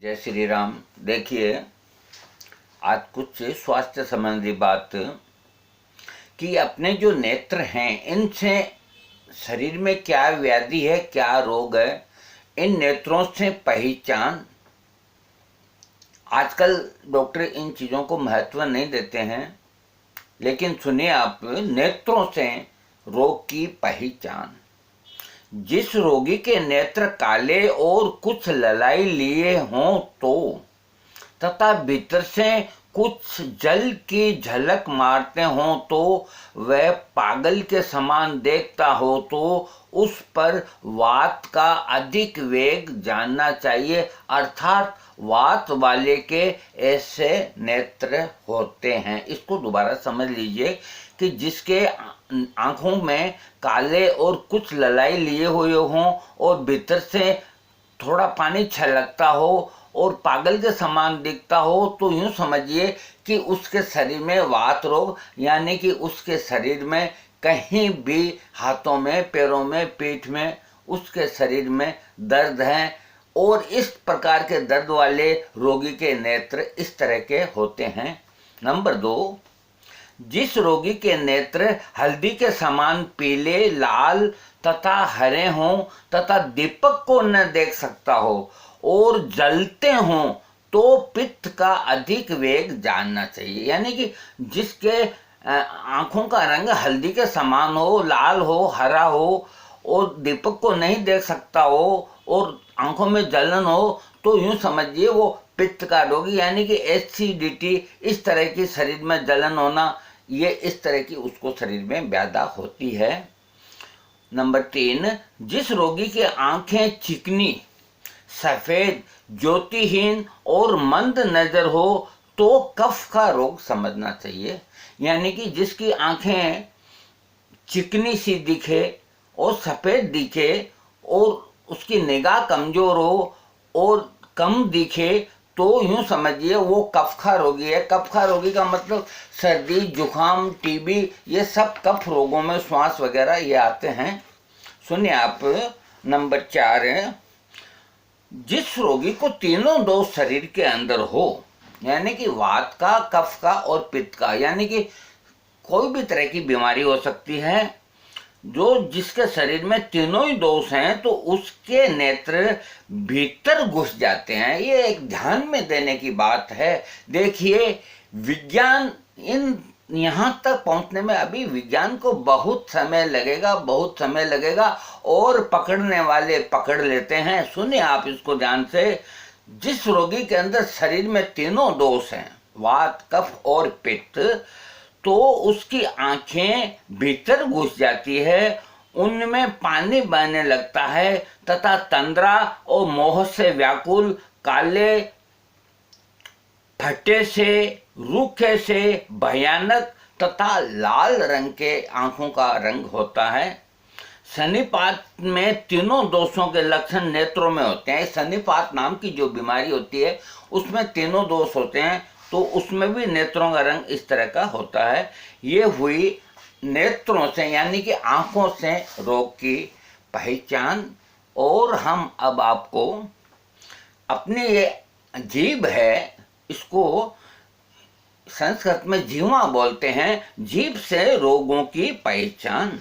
जय श्री राम। देखिए, आज कुछ स्वास्थ्य संबंधी बात कि अपने जो नेत्र हैं इनसे शरीर में क्या व्याधि है, क्या रोग है, इन नेत्रों से पहचान। आजकल डॉक्टर इन चीज़ों को महत्व नहीं देते हैं, लेकिन सुनिए आप, नेत्रों से रोग की पहचान। जिस रोगी के नेत्र काले और कुछ ललाई लिए हों तो तथा भीतर से कुछ जल की झलक मारते हों तो वह पागल के समान देखता हो तो उस पर वात का अधिक वेग जानना चाहिए। अर्थात वात वाले के ऐसे नेत्र होते हैं। इसको दोबारा समझ लीजिए कि जिसके आंखों में काले और कुछ ललाई लिए हुए हों और भीतर से थोड़ा पानी छलकता हो और पागल के समान दिखता हो, तो यूं समझिए कि उसके शरीर में वात रोग, यानी कि उसके शरीर में कहीं भी हाथों में, पैरों में, पीठ में, उसके शरीर में दर्द है। और इस प्रकार के दर्द वाले रोगी के नेत्र इस तरह के होते हैं। नंबर 2, जिस रोगी के नेत्र हल्दी के समान पीले, लाल तथा हरे हों तथा दीपक को न देख सकता हो और जलते हों तो पित्त का अधिक वेग जानना चाहिए। यानी कि जिसके आंखों का रंग हल्दी के समान हो, लाल हो, हरा हो और दीपक को नहीं देख सकता हो और आंखों में जलन हो, तो यूं समझिए वो पित्त का रोगी, यानी कि एसिडिटी, इस तरह की शरीर में जलन होना, ये इस तरह की उसको शरीर में व्याधा होती है। नंबर 3, जिस रोगी की आंखें चिकनी, सफेद, ज्योतिहीन और मंद नजर हो तो कफ का रोग समझना चाहिए। यानी कि जिसकी आंखें चिकनी सी दिखे और सफेद दिखे और उसकी निगाह कमजोर हो और कम दिखे, तो यूं समझिए वो कफखा रोगी है। कफखा रोगी का मतलब सर्दी, जुकाम, टीबी, ये सब कफ रोगों में श्वास वगैरह ये आते हैं। सुनिए आप, नंबर 4 है, जिस रोगी को तीनों दोष शरीर के अंदर हो, यानी कि वात का, कफ का और पित्त का, यानी कि कोई भी तरह की बीमारी हो सकती है, जो जिसके शरीर में तीनों ही दोष हैं, तो उसके नेत्र भीतर घुस जाते हैं। ये एक ध्यान में देने की बात है। देखिए, विज्ञान इन यहाँ तक पहुँचने में अभी विज्ञान को बहुत समय लगेगा, बहुत समय लगेगा, और पकड़ने वाले पकड़ लेते हैं। सुनिए आप इसको ध्यान से, जिस रोगी के अंदर शरीर में तीनों दोष हैं, वात, कफ और पित्त, तो उसकी आंखें भीतर घुस जाती है, उनमें पानी बहने लगता है तथा तंद्रा और मोह से व्याकुल, काले, फटे से, रूखे से, भयानक तथा लाल रंग के आंखों का रंग होता है। सन्निपात में तीनों दोषों के लक्षण नेत्रों में होते हैं। सन्निपात नाम की जो बीमारी होती है उसमें तीनों दोष होते हैं, तो उसमें भी नेत्रों का रंग इस तरह का होता है। ये हुई नेत्रों से, यानी कि आंखों से रोग की पहचान। और हम अब आपको अपने ये जीभ है, इसको संस्कृत में जीवा बोलते हैं, जीभ से रोगों की पहचान।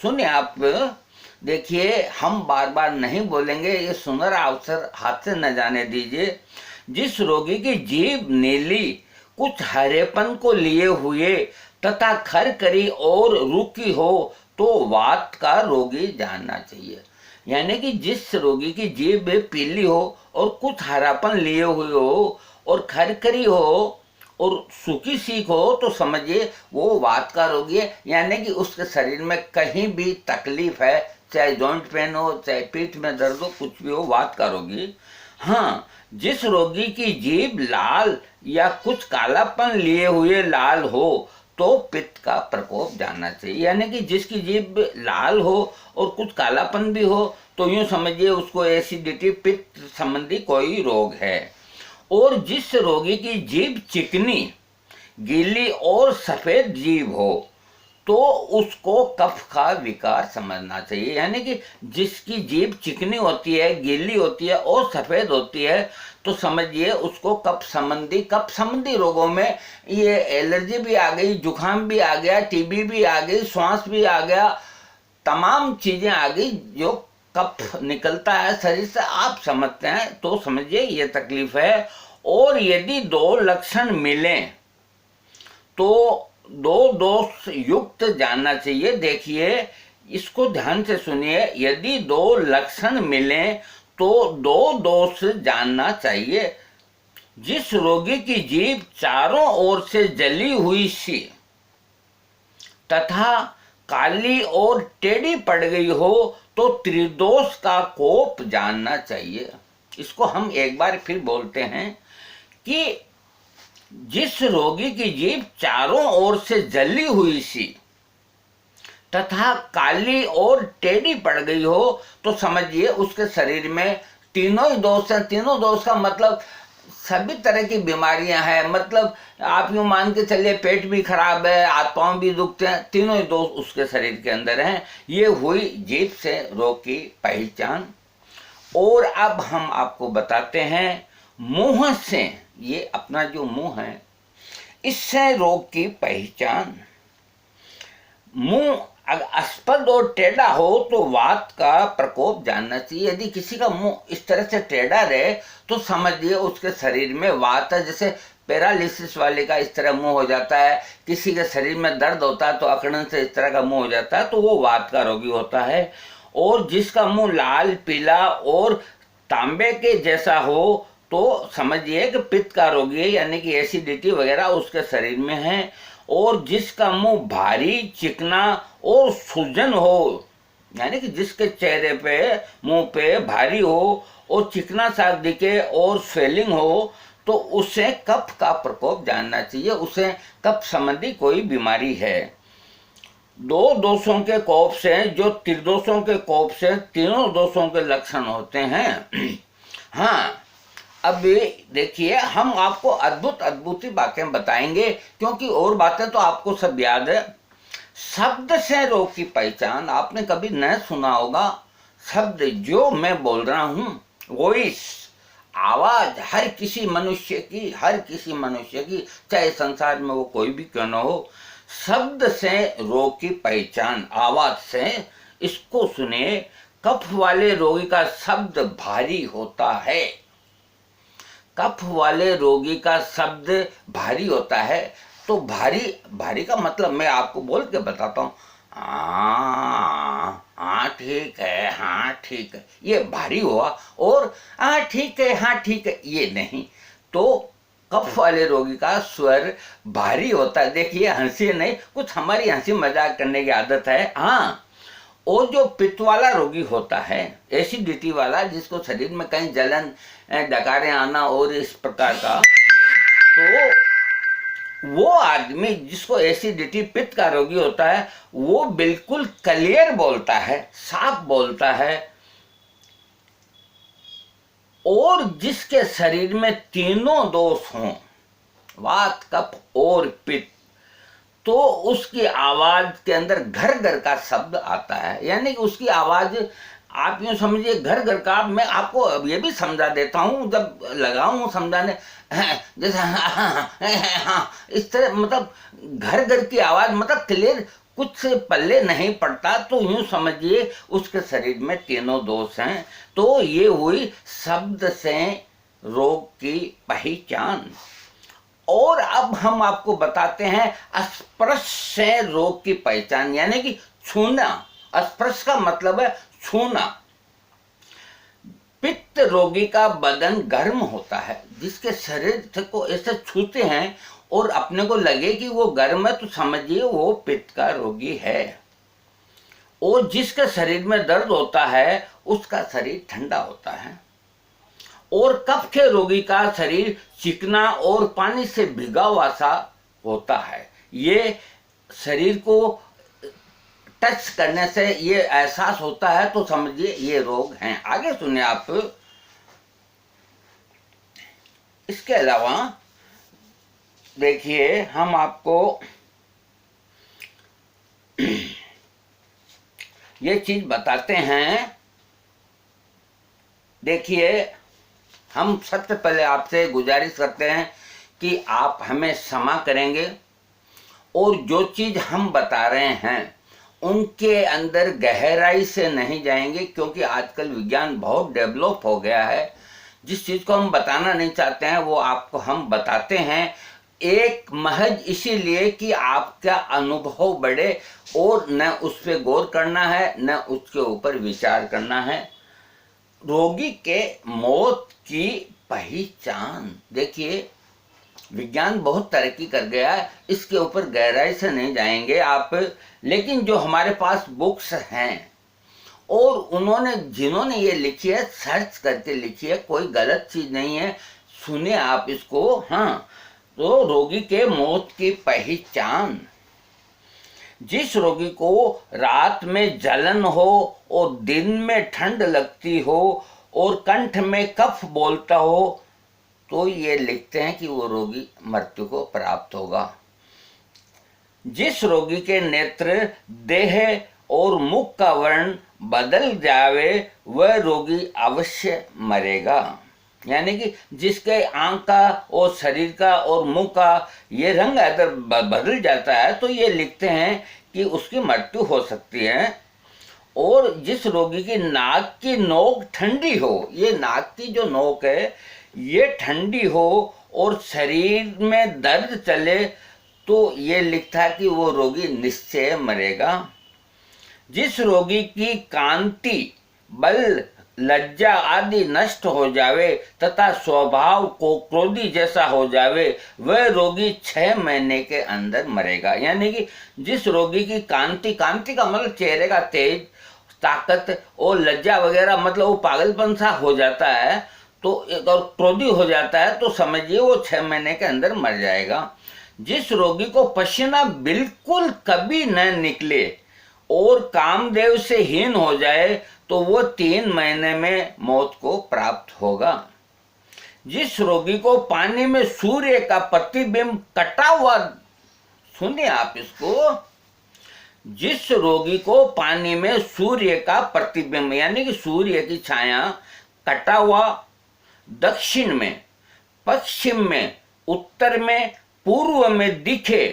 सुनिए आप, देखिए, हम बार बार नहीं बोलेंगे, ये सुनहरा अवसर हाथ से न जाने दीजिए। जिस रोगी की जीभ नीली, कुछ हरेपन को लिए हुए तथा खरखरी और रूखी हो तो वात का रोगी जानना चाहिए। यानी कि जिस रोगी की जीभ पीली हो और कुछ हरापन लिए हुए हो और खरखरी हो और सूखी सीख हो, तो समझिए वो वात का रोगी है। यानी कि उसके शरीर में कहीं भी तकलीफ है, चाहे जॉइंट पेन हो, चाहे पीठ में दर्द हो, कुछ भी हो, वात का रोगी। हाँ, जिस रोगी की जीभ लाल या कुछ कालापन लिए हुए लाल हो तो पित्त का प्रकोप जानना चाहिए। यानी कि जिसकी जीभ लाल हो और कुछ कालापन भी हो, तो यूं समझिए उसको एसिडिटी, पित्त संबंधी कोई रोग है। और जिस रोगी की जीभ चिकनी, गीली और सफेद जीभ हो तो उसको कफ का विकार समझना चाहिए। यानी कि जिसकी जीभ चिकनी होती है, गीली होती है और सफ़ेद होती है, तो समझिए उसको कफ संबंधी रोगों में ये एलर्जी भी आ गई, जुकाम भी आ गया, टीबी भी आ गई, श्वास भी आ गया, तमाम चीज़ें आ गई जो कफ निकलता है शरीर से, आप समझते हैं, तो समझिए ये तकलीफ है। और यदि दो लक्षण मिलें तो दो दोष युक्त जानना चाहिए। देखिए, इसको ध्यान से सुनिए, यदि दो लक्षण मिलें तो दो दोष जानना चाहिए। जिस रोगी की जीभ चारों ओर से जली हुई सी तथा काली और टेढ़ी पड़ गई हो तो त्रिदोष का कोप जानना चाहिए। इसको हम एक बार फिर बोलते हैं कि जिस रोगी की जीभ चारों ओर से जली हुई सी तथा काली और टेढ़ी पड़ गई हो तो समझिए उसके शरीर में तीनों ही दोष हैं। तीनों दोष का मतलब सभी तरह की बीमारियां हैं। मतलब आप यूं मान के चलिए, पेट भी खराब है, हाथ पांव भी दुखते हैं, तीनों ही दोष उसके शरीर के अंदर हैं। ये हुई जीभ से रोग की पहचान। और अब हम आपको बताते हैं मुंह से, ये अपना जो मुंह है, इससे रोग की पहचान। मुंह अगर अस्पष्ट और टेढ़ा हो तो वात का प्रकोप जानना चाहिए। यदि किसी का मुंह इस तरह से टेढ़ा रहे तो समझिए उसके शरीर में वात है। जैसे पैरालिसिस वाले का इस तरह मुंह हो जाता है, किसी के शरीर में दर्द होता है तो अकड़न से इस तरह का मुंह हो जाता है, तो वो वात का रोगी होता है। और जिसका मुंह लाल, पीला और तांबे के जैसा हो तो समझिए कि पित्त का रोगी है, यानी कि एसिडिटी वगैरह उसके शरीर में है। और जिसका मुंह भारी, चिकना और सूजन हो, यानी कि जिसके चेहरे पे, मुंह पे भारी हो और चिकना सा दिखे और स्वेलिंग हो, तो उसे कफ का प्रकोप जानना चाहिए, उसे कफ संबंधी कोई बीमारी है। दो दोषों के कोप से, जो त्रिदोषों के कोप से तीनों दोषों के लक्षण होते हैं। हाँ, अब देखिए, हम आपको अद्भुत अद्भुत ही बातें बताएंगे, क्योंकि और बातें तो आपको सब याद है। शब्द से रोग की पहचान आपने कभी न सुना होगा। शब्द जो मैं बोल रहा हूं, वॉइस, आवाज हर किसी मनुष्य की, चाहे संसार में वो कोई भी क्यों न हो, शब्द से रोग की पहचान, आवाज से। इसको सुनिए, कफ वाले रोगी का शब्द भारी होता है। कफ वाले रोगी का शब्द भारी होता है। तो भारी का मतलब मैं आपको बोल के बताता हूँ। हाँ ठीक है, हाँ ठीक है, ये भारी हुआ। और हाँ ठीक है, हाँ ठीक है, ये नहीं। तो कफ वाले रोगी का स्वर भारी होता है। देखिए, हंसी नहीं, कुछ हमारी हंसी मजाक करने की आदत है। हाँ, और जो पित्त वाला रोगी होता है, एसिडिटी वाला, जिसको शरीर में कहीं जलन, डकारें आना और इस प्रकार का, तो वो आदमी जिसको एसिडिटी, पित्त का रोगी होता है, वो बिल्कुल क्लियर बोलता है, साफ बोलता है। और जिसके शरीर में तीनों दोष हों, वात, कफ और पित्त, तो उसकी आवाज के अंदर घर घर का शब्द आता है। यानी कि उसकी आवाज आप यूं समझिए घर घर का। मैं आपको अब ये भी समझा देता हूँ, जब लगाऊं समझाने, जैसे हाँ, इस तरह, मतलब घर घर की आवाज, मतलब क्लियर, कुछ से पल्ले नहीं पड़ता। तो यूं समझिए उसके शरीर में तीनों दोष हैं। तो ये हुई शब्द से रोग की पहचान। और अब हम आपको बताते हैं स्पर्श से रोग की पहचान, यानी कि छूना। स्पर्श का मतलब है छूना। पित्त रोगी का बदन गर्म होता है। जिसके शरीर को ऐसे छूते हैं और अपने को लगे कि वो गर्म है, तो समझिए वो पित्त का रोगी है। और जिसके शरीर में दर्द होता है, उसका शरीर ठंडा होता है। और कफ के रोगी का शरीर चिकना और पानी से भिगा हुआ सा होता है। ये शरीर को टच करने से ये एहसास होता है, तो समझिए ये रोग हैं। आगे सुनिए आप। इसके अलावा देखिए, हम आपको ये चीज बताते हैं। देखिए, हम सबसे पहले आपसे गुजारिश करते हैं कि आप हमें क्षमा करेंगे और जो चीज हम बता रहे हैं उनके अंदर गहराई से नहीं जाएंगे, क्योंकि आजकल विज्ञान बहुत डेवलप हो गया है। जिस चीज को हम बताना नहीं चाहते हैं वो आपको हम बताते हैं, एक महज इसीलिए कि आपका अनुभव बढ़े, और न उस पर गौर करना है न उसके ऊपर विचार करना है। रोगी के मौत की पहचान, देखिए विज्ञान बहुत तरक्की कर गया है, इसके ऊपर गहराई से नहीं जाएंगे आप। लेकिन जो हमारे पास बुक्स हैं और उन्होंने जिन्होंने ये लिखी है सर्च करके लिखी है, कोई गलत चीज नहीं है, सुने आप इसको। हाँ, तो रोगी के मौत की पहचान, जिस रोगी को रात में जलन हो और दिन में ठंड लगती हो और कंठ में कफ बोलता हो, तो ये लिखते हैं कि वो रोगी मृत्यु को प्राप्त होगा। जिस रोगी के नेत्र, देह और मुख का वर्ण बदल जावे वह रोगी अवश्य मरेगा। यानी कि जिसके आंख का और शरीर का और मुंह का ये रंग अगर बदल जाता है तो ये लिखते हैं कि उसकी मृत्यु हो सकती है। और जिस रोगी की नाक की नोक ठंडी हो, ये नाक की जो नोक है ये ठंडी हो और शरीर में दर्द चले, तो ये लिखता है कि वो रोगी निश्चय मरेगा। जिस रोगी की कांति, बल, लज्जा आदि नष्ट हो जावे तथा स्वभाव को क्रोधी जैसा हो जावे वह रोगी 6 महीने के अंदर मरेगा। यानी कि जिस रोगी की कांति, कांति का मतलब चेहरे का तेज, ताकत और लज्जा वगैरह, मतलब वो पागलपन सा हो जाता है, तो और क्रोधी हो जाता है, तो समझिए वो 6 महीने के अंदर मर जाएगा। जिस रोगी को पसीना बिल्कुल कभी न निकले और कामदेव से हीन हो जाए तो वो 3 महीने में मौत को प्राप्त होगा। जिस रोगी को पानी में सूर्य का प्रतिबिंब कटा हुआ, सुनिए आप इसको, जिस रोगी को पानी में सूर्य का प्रतिबिंब यानी कि सूर्य की छाया कटा हुआ दक्षिण में, पश्चिम में, उत्तर में, पूर्व में दिखे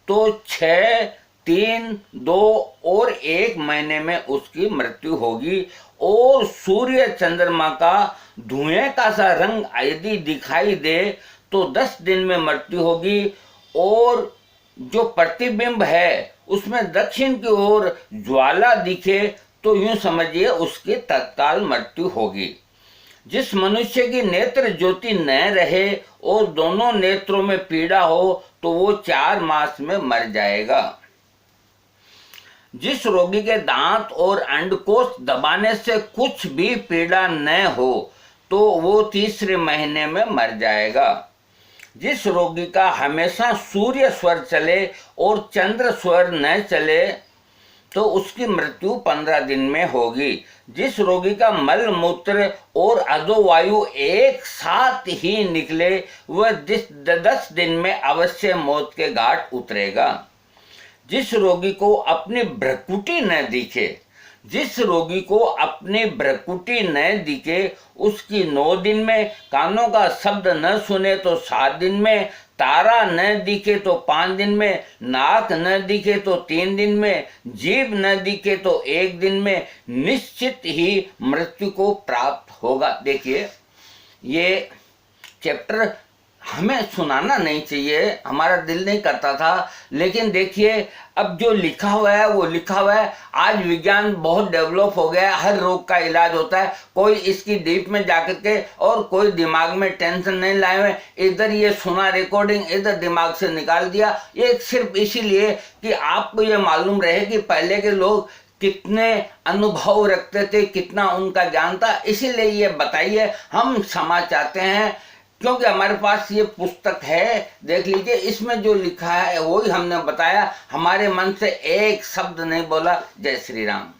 तो 6, 3, 2 और 1 महीने में उसकी मृत्यु होगी। और सूर्य चंद्रमा का धुएं का सा रंग यदि दिखाई दे तो 10 दिन में मृत्यु होगी। और जो प्रतिबिंब है उसमें दक्षिण की ओर ज्वाला दिखे तो यूं समझिए उसकी तत्काल मृत्यु होगी। जिस मनुष्य की नेत्र ज्योति न रहे और दोनों नेत्रों में पीड़ा हो तो वो 4 मास में मर जाएगा। जिस रोगी के दांत और अंडकोश दबाने से कुछ भी पीड़ा न हो तो वो 3रे महीने में मर जाएगा। जिस रोगी का हमेशा सूर्य स्वर चले और चंद्र स्वर न चले तो उसकी मृत्यु 15 दिन में होगी। जिस रोगी का मल मूत्र और अधोवायु एक साथ ही निकले वह 10 दिन में अवश्य मौत के घाट उतरेगा। जिस रोगी को अपनी भ्रकुटी न दिखे, जिस रोगी को अपनी भ्रकुटी न दिखे उसकी 9 दिन में, कानों का शब्द न सुने तो 7 दिन में, तारा न दिखे तो 5 दिन में, नाक न दिखे तो 3 दिन में, जीभ न दिखे तो 1 दिन में निश्चित ही मृत्यु को प्राप्त होगा। देखिए, ये चैप्टर हमें सुनाना नहीं चाहिए, हमारा दिल नहीं करता था, लेकिन देखिए अब जो लिखा हुआ है वो लिखा हुआ है। आज विज्ञान बहुत डेवलप हो गया है, हर रोग का इलाज होता है, कोई इसकी डीप में जाकर के और कोई दिमाग में टेंशन नहीं लाए हुए, इधर ये सुना रिकॉर्डिंग इधर दिमाग से निकाल दिया। ये सिर्फ इसीलिए कि आपको ये मालूम रहे कि पहले के लोग कितने अनुभव रखते थे, कितना उनका ज्ञान था, इसीलिए ये बताइए। हम क्षमा चाहते हैं क्योंकि हमारे पास ये पुस्तक है, देख लीजिए, इसमें जो लिखा है वही हमने बताया, हमारे मन से एक शब्द नहीं बोला। जय श्री राम।